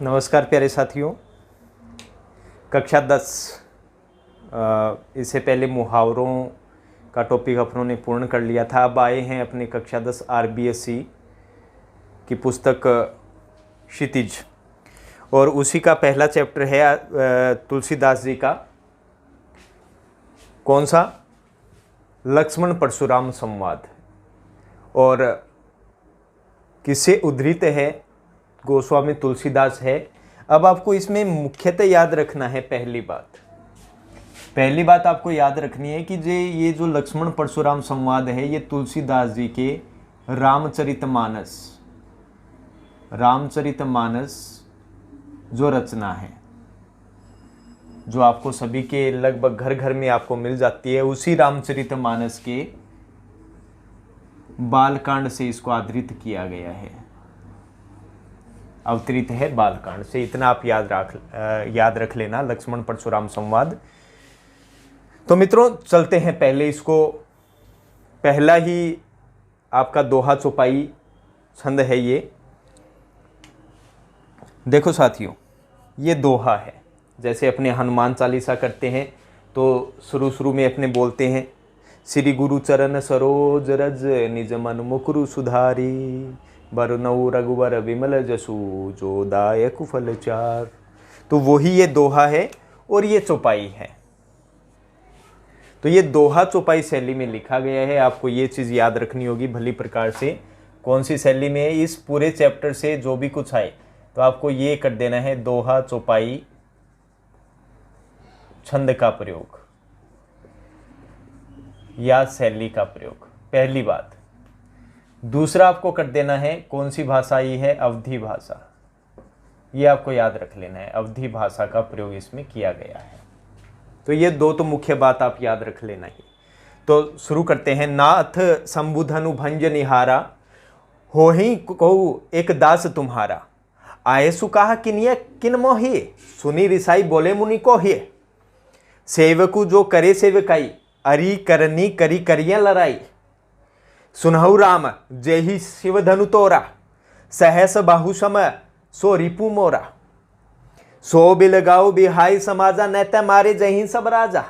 नमस्कार प्यारे साथियों। कक्षा 10 इससे पहले मुहावरों का टॉपिक अपनों ने पूर्ण कर लिया था। अब आए हैं अपनी कक्षा 10 RBSC की पुस्तक क्षितिज, और उसी का पहला चैप्टर है तुलसीदास जी का। कौन सा? लक्ष्मण परशुराम संवाद। और किससे उद्धृत है? गोस्वामी तुलसीदास है। अब आपको इसमें मुख्यतः याद रखना है पहली बात आपको याद रखनी है कि ये जो लक्ष्मण परशुराम संवाद है, ये तुलसीदास जी के रामचरितमानस जो रचना है, जो आपको सभी के लगभग घर घर में आपको मिल जाती है, उसी रामचरितमानस के बालकांड से इसको आधारित किया गया है, अवतरित है बालकांड से। इतना आप याद रख लेना, लक्ष्मण परशुराम संवाद। तो मित्रों चलते हैं पहले इसको। पहला ही आपका दोहा चौपाई छंद है ये। देखो साथियों, ये दोहा है। जैसे अपने हनुमान चालीसा करते हैं तो शुरू में अपने बोलते हैं, श्री गुरु चरण सरोज रज निज मन मुकुरु सुधारी, बरनऊ रघुवर विमल जसु जो दायक फल चार। तो वही ये दोहा है और ये चौपाई है। तो ये दोहा चौपाई शैली में लिखा गया है। आपको ये चीज़ याद रखनी होगी भली प्रकार से, कौन सी शैली में है। इस पूरे चैप्टर से जो भी कुछ आए तो आपको ये कर देना है, दोहा चौपाई छंद का प्रयोग या शैली का प्रयोग, पहली बात। दूसरा आपको कर देना है, कौन सी भाषा ये है? अवधी भाषा। ये आपको याद रख लेना है, अवधी भाषा का प्रयोग इसमें किया गया है। तो ये दो तो मुख्य बात आप याद रख लेना ही। तो शुरू करते हैं। नाथ संबुधनु भंज निहारा, हो ही को एक दास तुम्हारा, आए सुकाह किनिय किन मोहि, सुनी रिसाई बोले मुनि को ही, सेवकु जो करे सेवकाई, अरी करनी करी करिया लड़ाई, सुनहु राम जेहि शिव धनु तोरा, सहस बाहु सम सो रिपु मोरा, सो बिलगाओ बिहाई समाजा, नैत मारे जही सब राजा,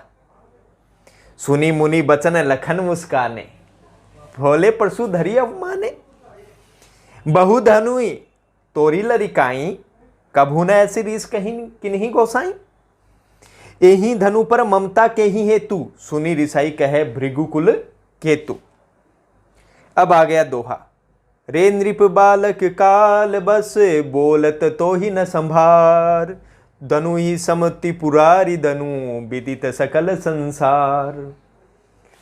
सुनी मुनि बचन लखन मुस्काने, भोले परशु धरी अवमाने, बहु धनुई तोरी लरिकाई, कभू न ऐसी रीस कहीं किन्हीं गोसाई, एही धनु पर ममता के ही हेतु, सुनी रिसाई कहे भृगुकुल केतु। अब आ गया दोहा। रे नृप बालक काल बस, बोलत तो ही न संभार, धनु ही समति पुरारी धनु, विदित सकल संसार।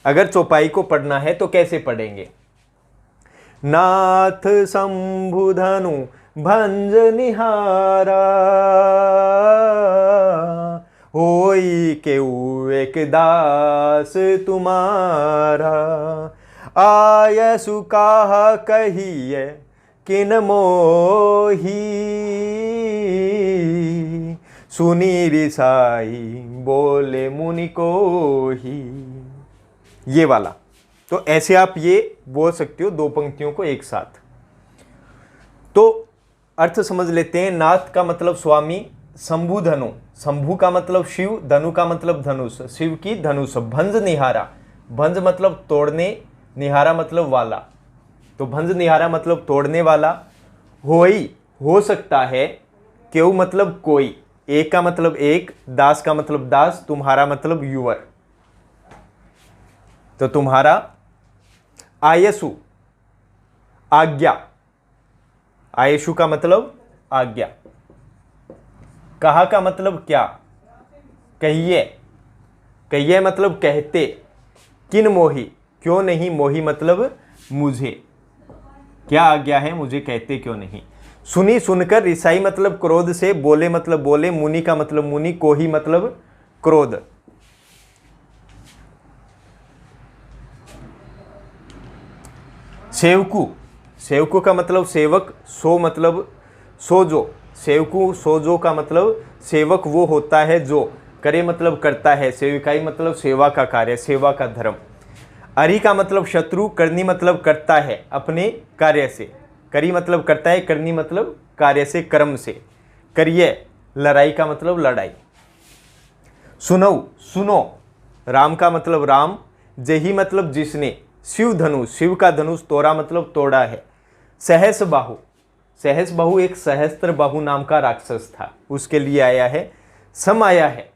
अगर चौपाई को पढ़ना है तो कैसे पढ़ेंगे? नाथ शंभु धनु भंज निहारा, होई केउ एक दास तुम्हारा, आय सुकाह कहिए किन मोही, सुनी रिसाई बोले मुनि को ही। ये वाला तो ऐसे आप ये बोल सकते हो, दो पंक्तियों को एक साथ। तो अर्थ समझ लेते हैं। नाथ का मतलब स्वामी, शंभु धनु, शंभु का मतलब शिव, धनु का मतलब धनुष, शिव की धनुष। भंज निहारा, भंज मतलब तोड़ने, निहारा मतलब वाला। तो भंज निहारा मतलब तोड़ने वाला। होई हो सकता है, केउ मतलब कोई, एक का मतलब एक, दास का मतलब दास, तुम्हारा मतलब यूवर। तो तुम्हारा। आयसु आज्ञा, आयशु का मतलब आज्ञा। कहा का मतलब क्या? कहिए, कहिए मतलब कहते। किन मोही, क्यों नहीं, मोही मतलब मुझे, क्या आज्ञा है, मुझे कहते क्यों नहीं। सुनी सुनकर, रिसाई मतलब क्रोध से, बोले मतलब बोले, मुनि का मतलब मुनि, को ही मतलब क्रोध। सेवकु, सेवकु का मतलब सेवक, सो मतलब सो जो, सेवकु सोजो का मतलब सेवक वो होता है जो, करे मतलब करता है, सेविकाई मतलब सेवा का कार्य, सेवा का धर्म। अरि का मतलब शत्रु, करनी मतलब करता है अपने कार्य से, करी मतलब करता है, करनी मतलब कार्य से, कर्म से। करिए, लड़ाई का मतलब लड़ाई। सुनो, सुनो, राम का मतलब राम, जही मतलब जिसने, शिव धनुष, शिव का धनुष तोड़ा मतलब तोड़ा है। सहस बाहु, सहस बाहु एक सहस्त्र बाहु नाम का राक्षस था, उसके लिए आया है। सम आया है,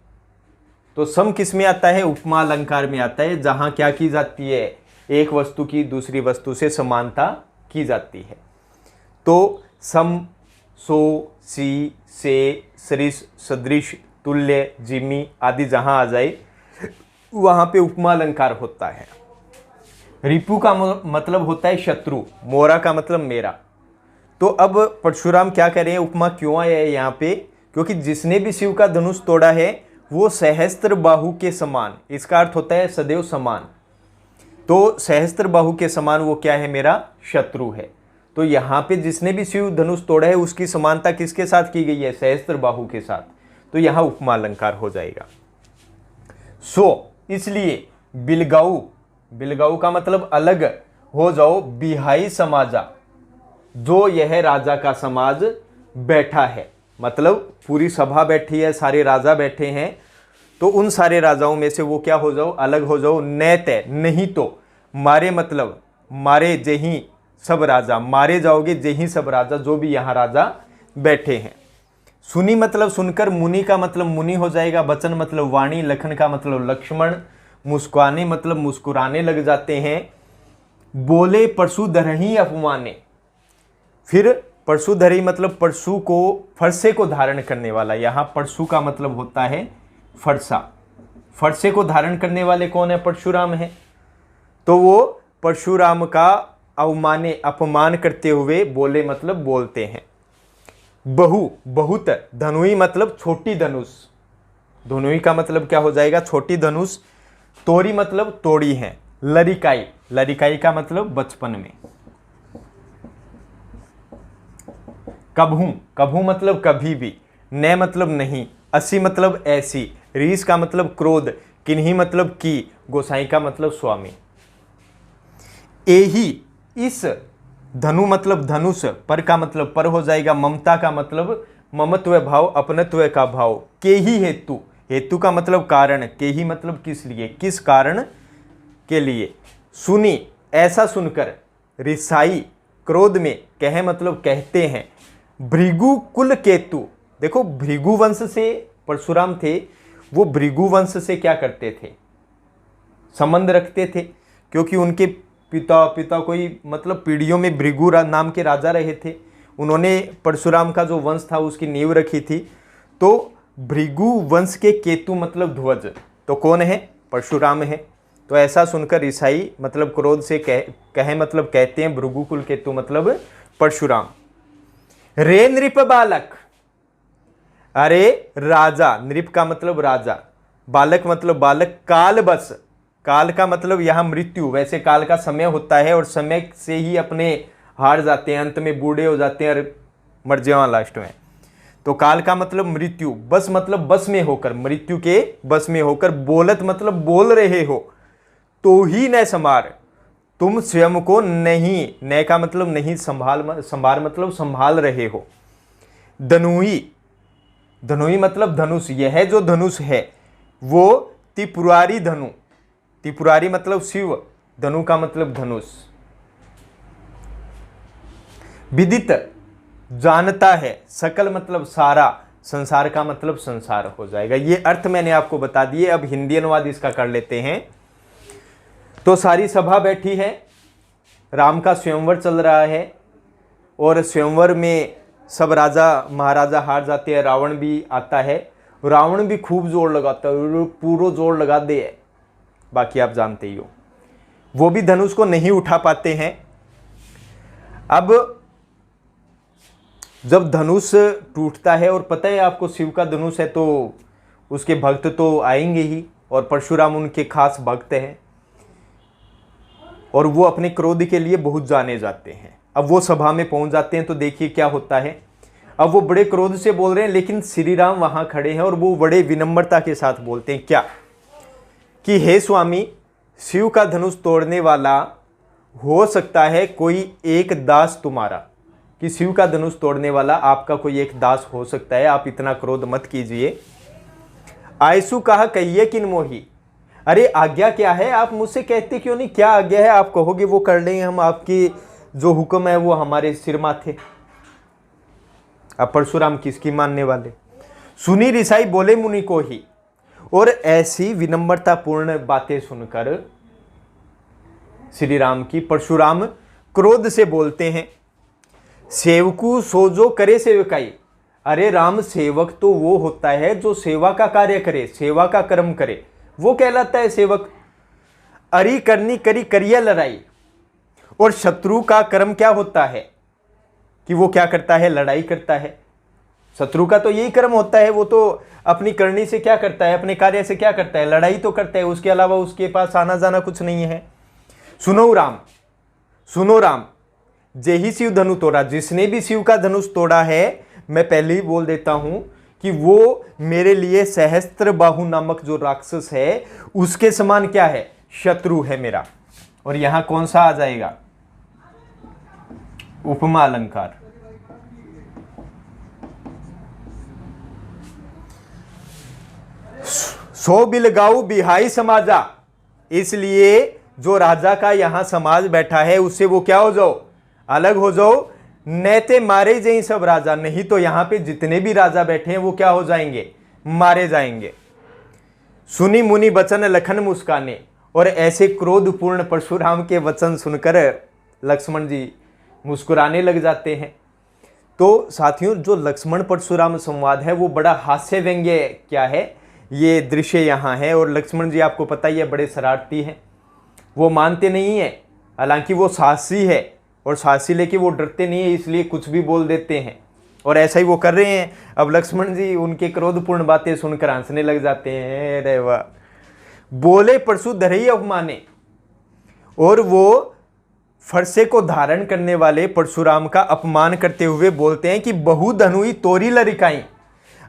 तो सम किस में आता है? उपमा अलंकार में आता है, जहां क्या की जाती है? एक वस्तु की दूसरी वस्तु से समानता की जाती है। तो सम, सो, सी, से, सरिस, सदृश, तुल्य, जिमी आदि जहां आ जाए वहां पे उपमा अलंकार होता है। रिपु का मतलब होता है शत्रु, मोरा का मतलब मेरा। तो अब परशुराम क्या कर रहे हैं? उपमा क्यों आया है यहाँ पे? क्योंकि जिसने भी शिव का धनुष तोड़ा है वो सहस्त्र बाहु के समान, इसका अर्थ होता है सदैव समान। तो सहस्त्र बाहु के समान वो क्या है? मेरा शत्रु है। तो यहाँ पे जिसने भी शिव धनुष तोड़ा है उसकी समानता किसके साथ की गई है? सहस्त्र बाहु के साथ। तो यहाँ उपमा अलंकार हो जाएगा। सो इसलिए बिलगाऊ, बिलगाऊ का मतलब अलग हो जाओ, बिहाई समाजा, जो यह राजा का समाज बैठा है, मतलब पूरी सभा बैठी है, सारे राजा बैठे हैं, तो उन सारे राजाओं में से वो क्या हो जाओ? अलग हो जाओ। न तय, नहीं तो मारे, मतलब मारे जेही सब राजा, मारे जाओगे जेही सब राजा, जो भी यहाँ राजा बैठे हैं। सुनी मतलब सुनकर, मुनि का मतलब मुनि हो जाएगा, बचन मतलब वाणी, लखन का मतलब लक्ष्मण, मुस्कुराने मतलब मुस्कुराने लग जाते हैं। बोले परशु धरही अपमाने, फिर परशु धरी मतलब परशु को, फरसे को धारण करने वाला, यहाँ परशु का मतलब होता है फरसा। फरसे को धारण करने वाले कौन है? परशुराम है। तो वो परशुराम का अवमाने, अपमान करते हुए बोले मतलब बोलते हैं। बहु, बहुत, धनुई मतलब छोटी धनुष, धनुई का मतलब क्या हो जाएगा? छोटी धनुष। तोरी मतलब तोड़ी है। लरिकाई, लरिकाई का मतलब बचपन में। कभू, कभू मतलब कभी भी। न मतलब नहीं। असी मतलब ऐसी। रीस का मतलब क्रोध। किन्हीं मतलब की। गोसाई का मतलब स्वामी। एही, इस, धनु मतलब धनुष, पर का मतलब पर हो जाएगा। ममता का मतलब ममत्व भाव, अपनत्व का भाव। के ही हेतु, हेतु का मतलब कारण, के ही मतलब किस लिए, किस कारण के लिए। सुनी, ऐसा सुनकर। रिसाई, क्रोध में। कह मतलब कहते हैं। भृगु कुल केतु, देखो भृगु वंश से परशुराम थे, वो भृगु वंश से क्या करते थे? संबंध रखते थे, क्योंकि उनके पिता कोई मतलब पीढ़ियों में भृगु नाम के राजा रहे थे, उन्होंने परशुराम का जो वंश था उसकी नींव रखी थी। तो भृगु वंश के केतु मतलब ध्वज, तो कौन है? परशुराम है। तो ऐसा सुनकर ईसाई मतलब क्रोध से कहे मतलब कहते हैं, भृगु कुल केतु मतलब परशुराम। रे नृप बालक, अरे राजा, नृप का मतलब राजा, बालक मतलब बालक। काल बस, काल का मतलब यहां मृत्यु, वैसे काल का समय होता है और समय से ही अपने हार जाते हैं, अंत में बूढ़े हो जाते हैं और मर जाओ लास्ट में। तो काल का मतलब मृत्यु, बस मतलब बस में होकर, मृत्यु के बस में होकर। बोलत मतलब बोल रहे हो। तो ही न संभार, तुम स्वयं को नहीं, न का मतलब नहीं, संभार मतलब संभाल रहे हो। धनुई, धनुई मतलब धनुष, यह जो धनुष है वो त्रिपुरारी धनु, त्रिपुरारी मतलब शिव, धनु का मतलब धनुष। विदित, जानता है। सकल मतलब सारा, संसार का मतलब संसार हो जाएगा। ये अर्थ मैंने आपको बता दिए। अब हिंदी अनुवाद इसका कर लेते हैं। तो सारी सभा बैठी है, राम का स्वयंवर चल रहा है और स्वयंवर में सब राजा महाराजा हार जाते हैं। रावण भी आता है, रावण भी खूब जोर लगाता है, पूरा जोर लगा दे, बाकी आप जानते ही हो। वो भी धनुष को नहीं उठा पाते हैं। अब जब धनुष टूटता है, और पता है आपको शिव का धनुष है तो उसके भक्त तो आएंगे ही, और परशुराम उनके खास भक्त हैं और वो अपने क्रोध के लिए बहुत जाने जाते हैं। अब वो सभा में पहुंच जाते हैं तो देखिए क्या होता है। अब वो बड़े क्रोध से बोल रहे हैं, लेकिन श्री राम वहां खड़े हैं और वो बड़े विनम्रता के साथ बोलते हैं क्या, कि हे स्वामी, शिव का धनुष तोड़ने वाला हो सकता है कोई एक दास तुम्हारा, कि शिव का धनुष तोड़ने वाला आपका कोई एक दास हो सकता है, आप इतना क्रोध मत कीजिए। आयसु कहा कहिए किन मोही, अरे आज्ञा क्या है, आप मुझसे कहते क्यों नहीं, क्या आज्ञा है, आप कहोगे वो कर लेंगे हम, आपकी जो हुक्म है वो हमारे सिर माथे। अब परशुराम किसकी मानने वाले। सुनी रिसाई बोले मुनि को ही, और ऐसी विनम्रतापूर्ण बातें सुनकर श्री राम की परशुराम क्रोध से बोलते हैं, सेवकू सो जो करे सेवकाई। अरे राम, सेवक तो वो होता है जो सेवा का कार्य करे, सेवा का कर्म करे, वो कहलाता है सेवक। अरी करनी करी करिया लड़ाई, और शत्रु का कर्म क्या होता है कि वो क्या करता है, लड़ाई करता है। शत्रु का तो यही कर्म होता है, वो तो अपनी करनी से क्या करता है, अपने कार्य से क्या करता है, लड़ाई तो करता है, उसके अलावा उसके पास आना जाना कुछ नहीं है। सुनो राम, सुनो राम, जेही शिव धनु तोड़ा, जिसने भी शिव का धनुष तोड़ा है, मैं पहले ही बोल देता हूं कि वो मेरे लिए सहस्त्र बाहु नामक जो राक्षस है उसके समान क्या है, शत्रु है मेरा। और यहां कौन सा आ जाएगा, उपमा अलंकार। सो बिलगाऊ बिहाई समाजा, इसलिए जो राजा का यहां समाज बैठा है उससे वो क्या हो जाओ, अलग हो जाओ। नेते मारे जाए सब राजा, नहीं तो यहां पे जितने भी राजा बैठे हैं वो क्या हो जाएंगे, मारे जाएंगे। सुनी मुनि वचन लखन मुस्काने, और ऐसे क्रोधपूर्ण परशुराम के वचन सुनकर लक्ष्मण जी मुस्कुराने लग जाते हैं। तो साथियों, जो लक्ष्मण परशुराम संवाद है वो बड़ा हास्य व्यंग्य क्या है, ये दृश्य यहाँ है। और लक्ष्मण जी आपको पता ही है बड़े शरारती हैं, वो मानते नहीं है, हालांकि वो साहसी है, और साहसी लेके वो डरते नहीं है, इसलिए कुछ भी बोल देते हैं, और ऐसा ही वो कर रहे हैं। अब लक्ष्मण जी उनके क्रोधपूर्ण बातें सुनकर हंसने लग जाते हैं। अरे वाह, बोले परशु धरई अवमाने, और वो फरसे को धारण करने वाले परशुराम का अपमान करते हुए बोलते हैं कि बहु धनुई तोरी लरिकाई।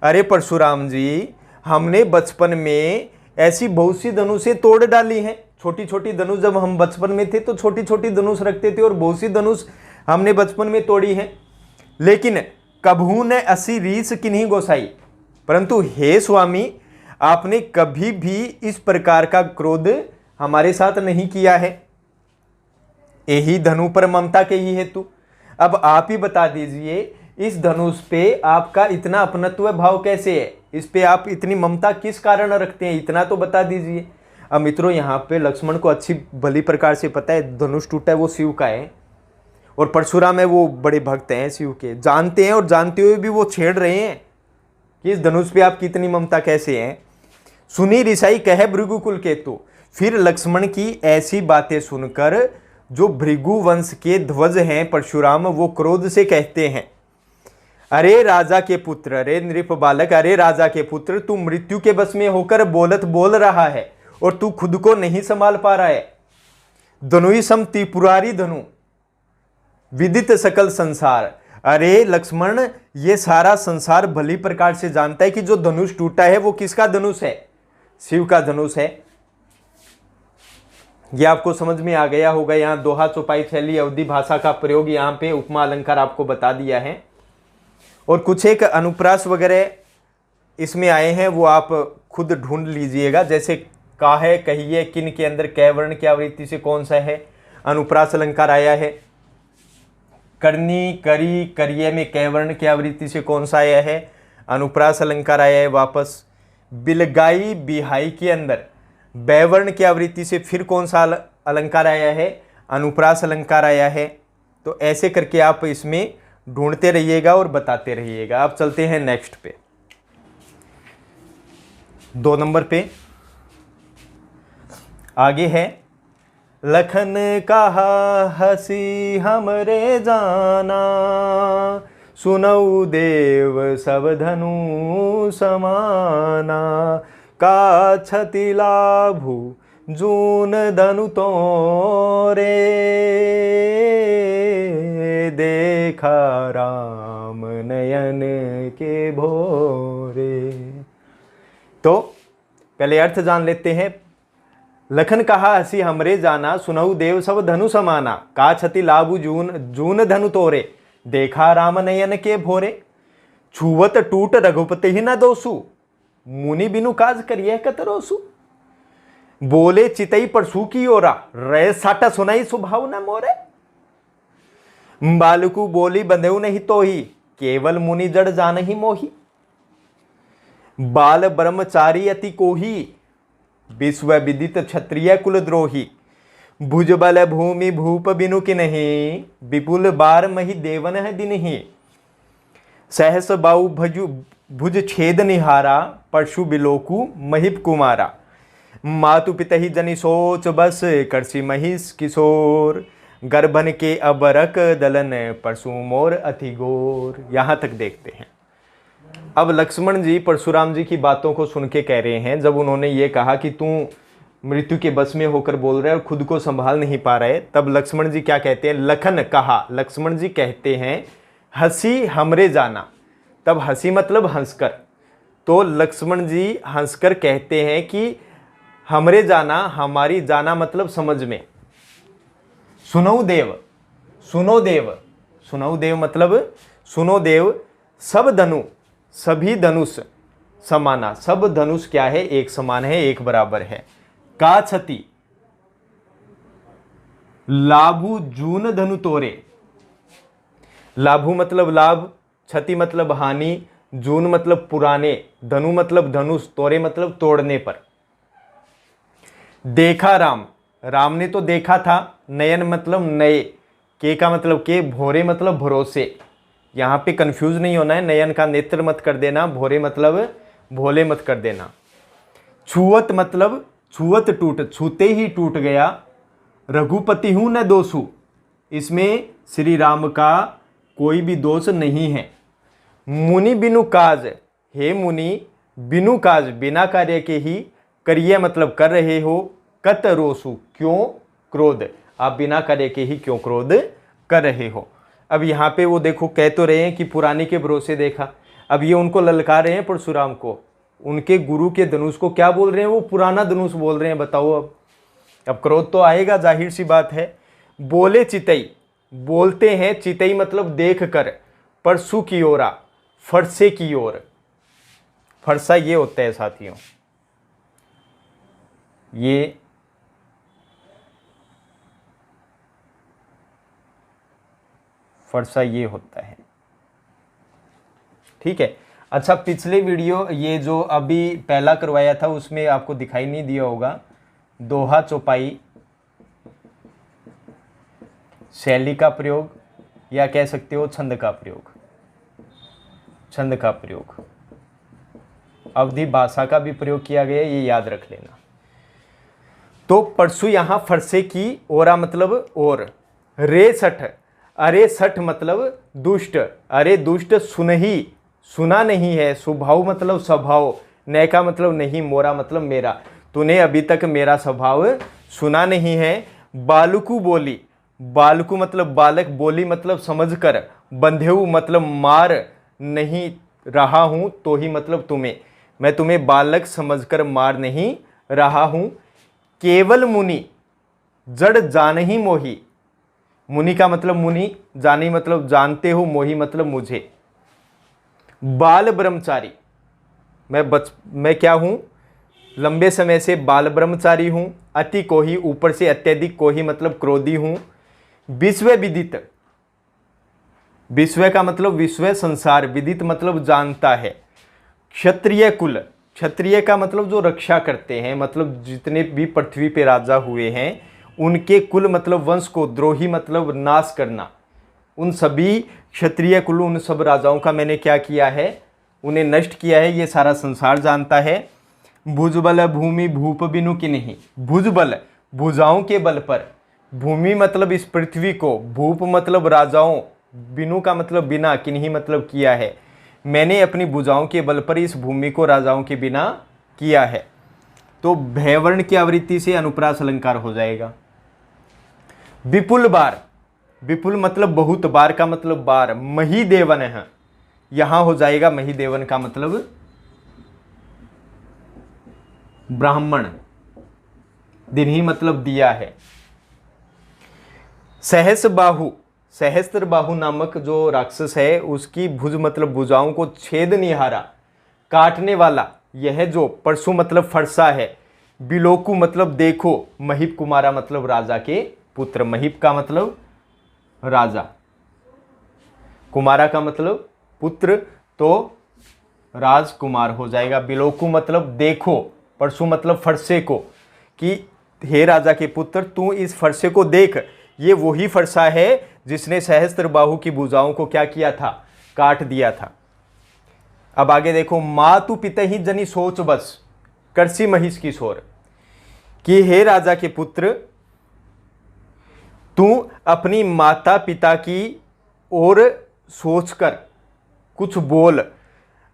अरे परशुराम जी, हमने बचपन में ऐसी बहुत सी धनुषें तोड़ डाली हैं, छोटी छोटी धनुष, जब हम बचपन में थे तो छोटी छोटी धनुष रखते थे, और बहुत सी धनुष हमने बचपन में तोड़ी है। लेकिन कभू ने असी रीस किन्हीं गोसाई, परंतु हे स्वामी, आपने कभी भी इस प्रकार का क्रोध हमारे साथ नहीं किया है, यही धनु पर ममता के ही हेतु। अब आप ही बता दीजिए, इस धनुष पे आपका इतना अपनत्व भाव कैसे है, इस पे आप इतनी ममता किस कारण रखते हैं, इतना तो बता दीजिए। अब मित्रों, यहाँ पे लक्ष्मण को अच्छी भली प्रकार से पता है धनुष टूटा है वो शिव का है, और परशुराम है वो बड़े भक्त हैं शिव के, जानते हैं, और जानते हुए भी वो छेड़ रहे हैं कि इस धनुष पे आपकी इतनी ममता कैसे है। सुनी रिसाई कहे भृगुकुल केतु, फिर लक्ष्मण की ऐसी बातें सुनकर जो भृगु वंश के ध्वज हैं परशुराम, वो क्रोध से कहते हैं, अरे राजा के पुत्र, अरे नृप बालक, अरे राजा के पुत्र, तू मृत्यु के बस में होकर बोल रहा है, और तू खुद को नहीं संभाल पा रहा है। धनुई सम त्रिपुरारी धनु विदित सकल संसार। अरे लक्ष्मण, ये सारा संसार भली प्रकार से जानता है कि जो धनुष टूटा है वो किसका धनुष है, शिव का धनुष है। ये आपको समझ में आ गया होगा। यहाँ दोहा चौपाई शैली अवधि भाषा का प्रयोग यहाँ पे उपमा अलंकार आपको बता दिया है, और कुछ एक अनुप्रास वगैरह इसमें आए हैं, वो आप खुद ढूंढ लीजिएगा। जैसे काहे कहिए किन के अंदर कै वर्ण की आवृत्ति से कौन सा है अनुप्रास अलंकार आया है, करनी करी करिए में कै वर्ण की आवृत्ति से कौन सा आया है अनुप्रास अलंकार आया है वापस। बिलगाई बिहाई के अंदर बैवर्ण की आवृत्ति से फिर कौन सा अलंकार आया है, अनुप्रास अलंकार आया है। तो ऐसे करके आप इसमें ढूंढते रहिएगा और बताते रहिएगा। अब चलते हैं नेक्स्ट पे, 2 नंबर पे आगे है, लखन कहा हसी हमरे जाना, सुनऊ देव सब धनु समाना, का छति लाभु जून धनु तोरे, देखा राम नयन के भोरे। तो पहले अर्थ जान लेते हैं। लखन कहा हसी हमरे जाना, सुनऊ देव सब धनु समाना, का छति लाभु जून धनु तोरे। देखा राम नयन के भोरे, छुवत टूट रघुपति ही न दोसु, मुनि बिनु काज करिए कतरोसु। बोले चितई परसु की ओरा, रे साटा सुनाई स्वभाव न मोरे। बालकु बोली बंधेउ नहीं तो ही, केवल मुनि जड़ जान ही मोही। बाल ब्रह्मचारी अति कोही, विश्व विदित क्षत्रिय कुलद्रोही। भुजबल भूमि भूप बिनु कि नहीं, विपुल बार मही देवन है दिन ही। सहस बाऊ भुज छेद निहारा, परशु बिलोकु महिप कुमारा। मातु पिता ही जनि सोच बस, करसी महिष किशोर। गर्भन के अबरक दलन, परशु मोर अति गोर। यहां तक देखते हैं। अब लक्ष्मण जी परशुराम जी की बातों को सुन के कह रहे हैं, जब उन्होंने ये कहा कि तू मृत्यु के बस में होकर बोल रहे और खुद को संभाल नहीं पा रहे, तब लक्ष्मण जी क्या कहते हैं? लखन कहा, लक्ष्मण जी कहते हैं हंसी हमरे जाना। तब हंसी मतलब हंसकर, तो लक्ष्मण जी हंसकर कहते हैं कि हमरे जाना, हमारी जाना मतलब समझ में। सुनो देव, सुनो देव, सुनो देव मतलब सुनो देव, सब धनु, सभी धनुष समाना। सब धनुष क्या है? एक समान है, एक बराबर है। का छति लाभु जून धनु तोरे। लाभु मतलब लाभ, क्षति मतलब हानि, जून मतलब पुराने, धनु मतलब धनुष, तोरे मतलब तोड़ने पर। देखा राम, राम ने तो देखा था। नयन मतलब नए, के का मतलब के, भोरे मतलब भरोसे। यहां पे कंफ्यूज नहीं होना है, नयन का नेत्र मत कर देना, भोरे मतलब भोले मत कर देना। छुअत मतलब छुअत टूट, छूते ही टूट गया। रघुपति हूं न दोषु, इसमें श्री राम का कोई भी दोष नहीं है। मुनि बिनु काज, हे मुनि बिनु काज, बिना कार्य के ही करिए मतलब कर रहे हो। कत रोसु, क्यों क्रोध, आप बिना कार्य के ही क्यों क्रोध कर रहे हो। अब यहाँ पे वो देखो कह तो रहे हैं कि पुराने के भरोसे देखा, अब ये उनको ललकार रहे हैं परशुराम को, उनके गुरु के धनुष को क्या बोल रहे हैं? वो पुराना धनुष बोल रहे हैं। बताओ अब क्रोध तो आएगा, जाहिर सी बात है। बोले चितई, बोलते हैं चितई मतलब देख कर, परसु की ओरा, फरसे की ओर। फरसा ये होता है साथियों, ये फरसा ये होता है, ठीक है। अच्छा, पिछले वीडियो ये जो अभी पहला करवाया था उसमें आपको दिखाई नहीं दिया होगा, दोहा चौपाई शैली का प्रयोग, या कह सकते हो छंद का प्रयोग, छंद का प्रयोग, अवधि भाषा का भी प्रयोग किया गया, ये याद रख लेना। तो परसु यहां फरसे की ओरा मतलब और। रे सठ, अरे सठ मतलब दुष्ट, अरे दुष्ट सुनही, सुना नहीं है। स्वभाव मतलब स्वभाव, नय का मतलब नहीं, मोरा मतलब मेरा, तूने अभी तक मेरा स्वभाव सुना नहीं है। बालकु बोली, बालकु मतलब बालक, बोली मतलब समझकर, बंधेऊ मतलब मार नहीं रहा हूं, तो ही मतलब तुम्हें, मैं तुम्हें बालक समझकर मार नहीं रहा हूं। केवल मुनि जड़ जान ही मोही, मुनि का मतलब मुनि, जानी मतलब जानते हो, मोही मतलब मुझे। बाल ब्रह्मचारी, मैं क्या हूं? लंबे समय से बाल ब्रह्मचारी हूं। अति कोही, ऊपर से अत्यधिक, कोही मतलब क्रोधी हूं। विश्व विदित, विश्व का मतलब विश्व संसार, विदित मतलब जानता है। क्षत्रिय कुल, क्षत्रिय का मतलब जो रक्षा करते हैं, मतलब जितने भी पृथ्वी पे राजा हुए हैं उनके कुल मतलब वंश को, द्रोही मतलब नाश करना, उन सभी क्षत्रिय कुल, उन सब राजाओं का मैंने क्या किया है? उन्हें नष्ट किया है, ये सारा संसार जानता है। भुजबल भूमि भूप बिनु कि नहीं, भुजबल भुजाओं के बल पर, भूमि मतलब इस पृथ्वी को, भूप मतलब राजाओं, बिनु का मतलब बिना, किन्हीं मतलब किया है। मैंने अपनी भुजाओं के बल पर इस भूमि को राजाओं के बिना किया है। तो भैवर्ण की आवृत्ति से अनुप्रास अलंकार हो जाएगा। विपुल बार, विपुल मतलब बहुत, बार का मतलब बार। मही देवन है, यहां हो जाएगा मही देवन का मतलब ब्राह्मण, दिन ही मतलब दिया है। सहस बाहु, सहस्त्रबाहु नामक जो राक्षस है उसकी भुज मतलब भुजाओं को छेदनिहारा, काटने वाला यह जो परशु मतलब फरसा है, बिलोकु मतलब देखो, महिप कुमारा मतलब राजा के पुत्र, महिप का मतलब राजा, कुमारा का मतलब पुत्र, तो राजकुमार हो जाएगा। बिलोकु मतलब देखो, परशु मतलब फरसे को, कि हे राजा के पुत्र तू इस फरसे को देख, ये वही फरसा है जिसने सहस्त्रबाहु की भुजाओं को क्या किया था, काट दिया था। अब आगे देखो, मातु पितहि जनि सोच बस, करसी महिष की सोर, कि हे राजा के पुत्र तू अपनी माता पिता की ओर सोचकर कुछ बोल।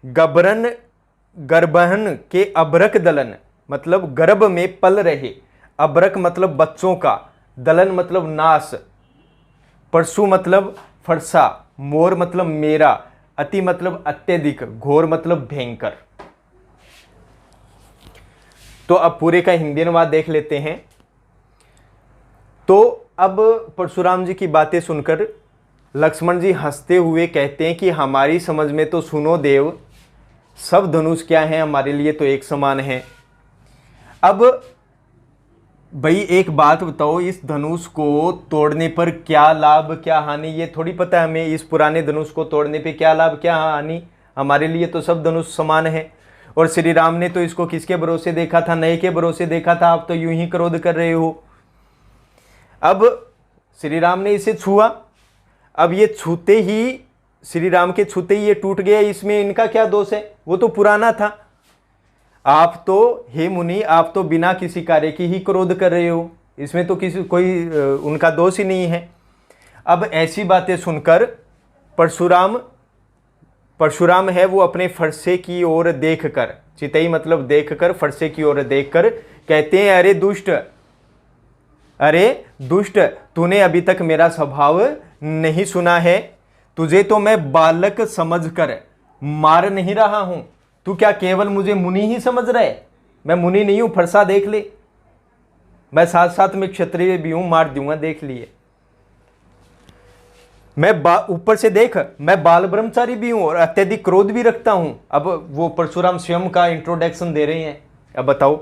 गबरन गर्भहन के अबरक दलन, मतलब गर्भ में पल रहे, अबरक मतलब बच्चों का, दलन मतलब नाश, परशु मतलब फरसा, मोर मतलब मेरा, अति मतलब अत्यधिक, घोर मतलब भयंकर। तो अब पूरे का हिंदी अनुवाद देख लेते हैं। तो अब परशुराम जी की बातें सुनकर लक्ष्मण जी हंसते हुए कहते हैं कि हमारी समझ में तो सुनो देव, सब धनुष क्या है हमारे लिए तो एक समान है। अब भाई एक बात बताओ, इस धनुष को तोड़ने पर क्या लाभ क्या हानि, ये थोड़ी पता है हमें। इस पुराने धनुष को तोड़ने पे क्या लाभ क्या हानि, हमारे लिए तो सब धनुष समान है। और श्री राम ने तो इसको किसके भरोसे देखा था, नए के भरोसे देखा था, आप तो यूं ही क्रोध कर रहे हो। अब श्री राम ने इसे छुआ, अब ये छूते ही, श्री राम के छूते ही ये टूट गया, इसमें इनका क्या दोष है, वो तो पुराना था। आप तो हे मुनि, आप तो बिना किसी कार्य की ही क्रोध कर रहे हो, इसमें तो किसी कोई उनका दोष ही नहीं है। अब ऐसी बातें सुनकर परशुराम है वो अपने फरसे की ओर देखकर, चितई मतलब देखकर, फरसे की ओर देखकर कहते हैं, अरे दुष्ट तूने अभी तक मेरा स्वभाव नहीं सुना है, तुझे तो मैं बालक समझकर मार नहीं रहा हूं, तू क्या केवल मुझे मुनि ही समझ रहे, मैं मुनि नहीं हूं, फरसा देख ले, मैं साथ साथ में क्षत्रिय भी हूं, मार दूंगा, देख लिए। मैं ऊपर से देख, मैं बाल ब्रह्मचारी भी हूं और अत्यधिक क्रोध भी रखता हूं। अब वो परशुराम स्वयं का इंट्रोडक्शन दे रहे हैं। अब बताओ,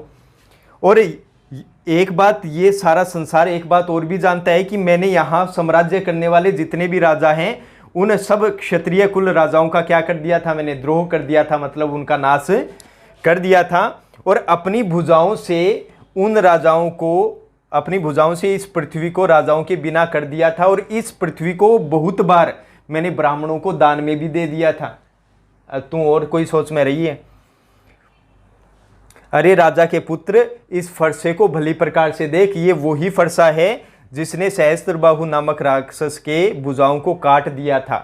और एक बात ये सारा संसार एक बात और भी जानता है कि मैंने यहां साम्राज्य करने वाले जितने भी राजा हैं उन सब क्षत्रिय कुल राजाओं का क्या कर दिया था, मैंने द्रोह कर दिया था, मतलब उनका नाश कर दिया था। और अपनी भुजाओं से उन राजाओं को, अपनी भुजाओं से इस पृथ्वी को राजाओं के बिना कर दिया था, और इस पृथ्वी को बहुत बार मैंने ब्राह्मणों को दान में भी दे दिया था। तू और कोई सोच में रही है। अरे राजा के पुत्र, इस फरसे को भली प्रकार से देख, ये वही फरसा है जिसने सहस्त्रबाहु नामक राक्षस के भुजाओं को काट दिया था।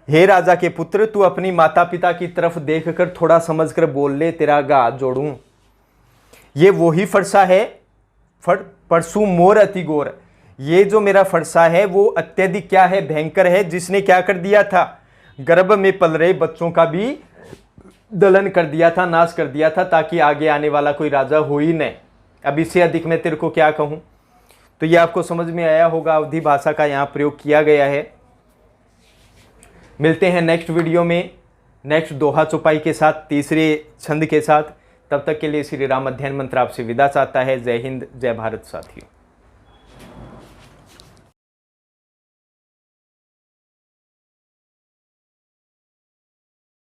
हे राजा के पुत्र, तू अपनी माता पिता की तरफ देखकर थोड़ा समझकर बोल ले, तेरा गा जोड़ूं। ये वही फरसा है, परशु मोर अति गोर, ये जो मेरा फरसा है वो अत्यधिक क्या है, भयंकर है, जिसने क्या कर दिया था, गर्भ में पल रहे बच्चों का भी दलन कर दिया था, नाश कर दिया था, ताकि आगे आने वाला कोई राजा हो ही नहीं। अब इससे अधिक मैं तेरे को क्या कहूं। तो ये आपको समझ में आया होगा, अवधी भाषा का यहाँ प्रयोग किया गया है। मिलते हैं नेक्स्ट वीडियो में नेक्स्ट दोहा चौपाई के साथ, तीसरे छंद के साथ। तब तक के लिए श्री राम अध्ययन मंत्र आपसे विदा चाहता है। जय हिंद, जय भारत साथियों।